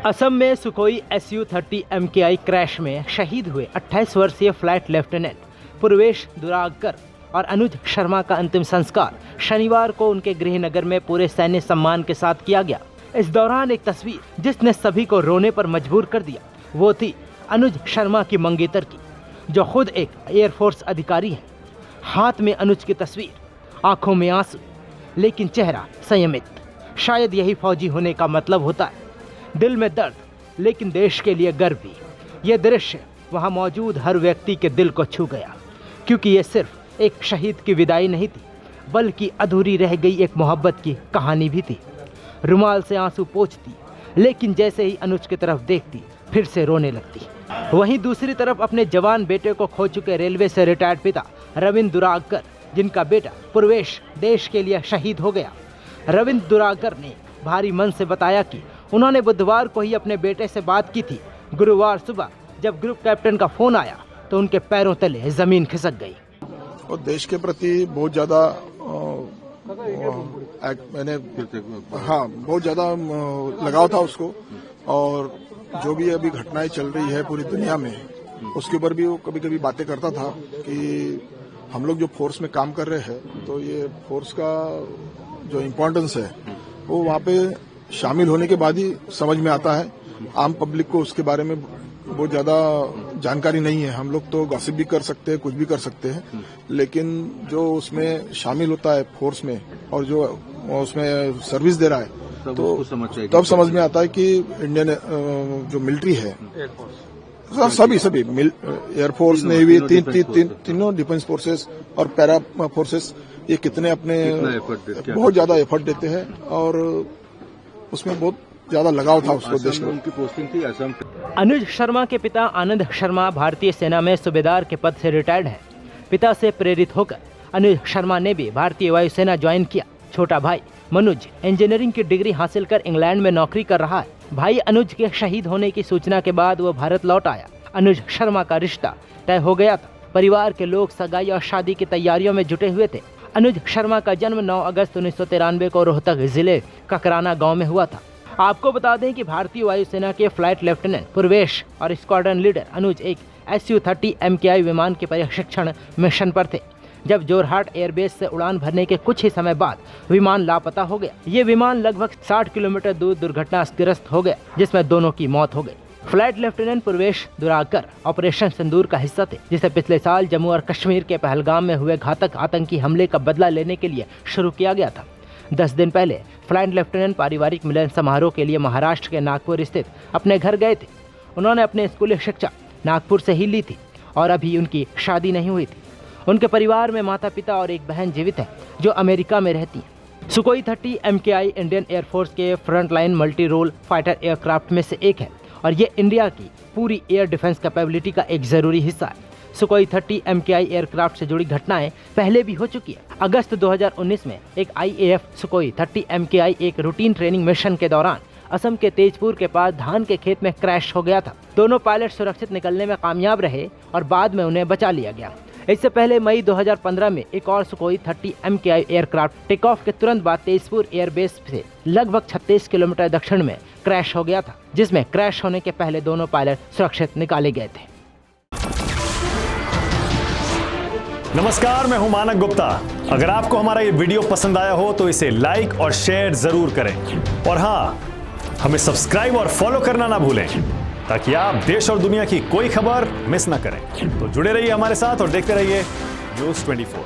असम में Sukhoi Su-30 MKI crash में शहीद हुए 28 वर्षीय फ्लाइट लेफ्टिनेंट पूर्वेश दुरागकर और अनुज शर्मा का अंतिम संस्कार शनिवार को उनके गृहनगर में पूरे सैन्य सम्मान के साथ किया गया। इस दौरान एक तस्वीर जिसने सभी को रोने पर मजबूर कर दिया, वो थी अनुज शर्मा की मंगेतर की, जो खुद एक एयरफोर्स अधिकारी हैं। हाथ में अनुज की तस्वीर, आंखों में आंसू, लेकिन चेहरा संयमित। शायद यही फौजी होने का मतलब होता है, दिल में दर्द लेकिन देश के लिए गर्व भी। यह दृश्य वहां मौजूद हर व्यक्ति के दिल को छू गया, क्योंकि यह सिर्फ एक शहीद की विदाई नहीं थी, बल्कि अधूरी रह गई एक मोहब्बत की कहानी भी थी। रुमाल से आंसू पोंछती, लेकिन जैसे ही अनुज की तरफ देखती फिर से रोने लगती। वहीं दूसरी तरफ अपने जवान बेटे को खो चुके रेलवे से रिटायर्ड पिता रविंद्र दुरागकर, जिनका बेटा पूर्वेश देश के लिए शहीद हो गया। रविंद्र दुरागकर ने भारी मन से बताया कि उन्होंने बुधवार को ही अपने बेटे से बात की थी। गुरुवार सुबह जब ग्रुप कैप्टन का फोन आया तो उनके पैरों तले जमीन खिसक गई। और देश के प्रति बहुत ज्यादा बहुत ज्यादा लगाव था उसको, और जो भी अभी घटनाएं चल रही है पूरी दुनिया में, उसके ऊपर भी वो कभी कभी बातें करता था कि हम लोग जो फोर्स में काम कर रहे हैं तो ये फोर्स का जो इम्पोर्टेंस है वो वहाँ पे शामिल होने के बाद ही समझ में आता है। आम पब्लिक को उसके बारे में बहुत ज्यादा जानकारी नहीं है। हम लोग तो गॉसिप भी कर सकते हैं, कुछ भी कर सकते हैं, लेकिन जो उसमें शामिल होता है फोर्स में और जो उसमें सर्विस दे रहा है तो तब समझ में आता है कि इंडियन जो मिलिट्री है, सभी एयरफोर्स, नेवी, तीनों डिफेंस फोर्सेस और पैरा फोर्सेस, ये कितने अपने बहुत ज्यादा एफर्ट देते हैं और उसमें बहुत ज्यादा लगाव था उसको देश में। उनकी पोस्टिंग थी असम। अनुज शर्मा के पिता आनंद शर्मा भारतीय सेना में सूबेदार के पद से रिटायर्ड हैं। पिता से प्रेरित होकर अनुज शर्मा ने भी भारतीय वायुसेना ज्वाइन किया। छोटा भाई मनुज इंजीनियरिंग की डिग्री हासिल कर इंग्लैंड में नौकरी कर रहा है। भाई अनुज के शहीद होने की सूचना के बाद वो भारत लौट आया। अनुज शर्मा का रिश्ता तय हो गया था। परिवार के लोग सगाई और शादी की तैयारियों में जुटे हुए थे। अनुज शर्मा का जन्म 9 अगस्त 1993 को रोहतक जिले ककराना गांव में हुआ था। आपको बता दें कि भारतीय वायुसेना के फ्लाइट लेफ्टिनेंट पूर्वेश और स्क्वाड्रन लीडर अनुज एक Su-30 MKI विमान के प्रशिक्षण मिशन पर थे, जब जोरहाट एयरबेस से उड़ान भरने के कुछ ही समय बाद विमान लापता हो गया। ये विमान लगभग 60 किलोमीटर दूर दुर्घटनाग्रस्त हो गया, जिसमें दोनों की मौत हो गई। फ्लाइट लेफ्टिनेंट पूर्वेश दुरागकर ऑपरेशन सिंदूर का हिस्सा थे, जिसे पिछले साल जम्मू और कश्मीर के पहलगाम में हुए घातक आतंकी हमले का बदला लेने के लिए शुरू किया गया था। 10 दिन पहले फ्लाइट लेफ्टिनेंट पारिवारिक मिलन समारोह के लिए महाराष्ट्र के नागपुर स्थित अपने घर गए थे। उन्होंने अपने स्कूली शिक्षा नागपुर से ही ली थी और अभी उनकी शादी नहीं हुई थी। उनके परिवार में माता पिता और एक बहन जीवित है, जो अमेरिका में रहती है। सुखोई 30 MKI इंडियन एयरफोर्स के frontline multi role fighter aircraft में से एक है और ये इंडिया की पूरी एयर डिफेंस कैपेबिलिटी का एक जरूरी हिस्सा है। सुखोई 30 MKI एयरक्राफ्ट से जुड़ी घटनाएं पहले भी हो चुकी है। अगस्त 2019 में एक IAF सुखोई 30 MKI एक रूटीन ट्रेनिंग मिशन के दौरान असम के तेजपुर के पास धान के खेत में क्रैश हो गया था। दोनों पायलट सुरक्षित निकलने में कामयाब रहे और बाद में उन्हें बचा लिया गया। इससे पहले मई 2015 में एक और Sukhoi 30 MKI aircraft take off के तुरंत बाद तेजपुर एयरबेस से लगभग 36 किलोमीटर दक्षिण में क्रैश हो गया था, जिसमें क्रैश होने के पहले दोनों पायलट सुरक्षित निकाले गए थे। नमस्कार, मैं हूं मानक गुप्ता। अगर आपको हमारा ये वीडियो पसंद आया हो तो इसे लाइक और शेयर जरूर करें, और हाँ, हमें सब्सक्राइब और फॉलो करना ना भूलें, ताकि आप देश और दुनिया की कोई खबर मिस ना करें। तो जुड़े रहिए हमारे साथ और देखते रहिए न्यूज़ 24।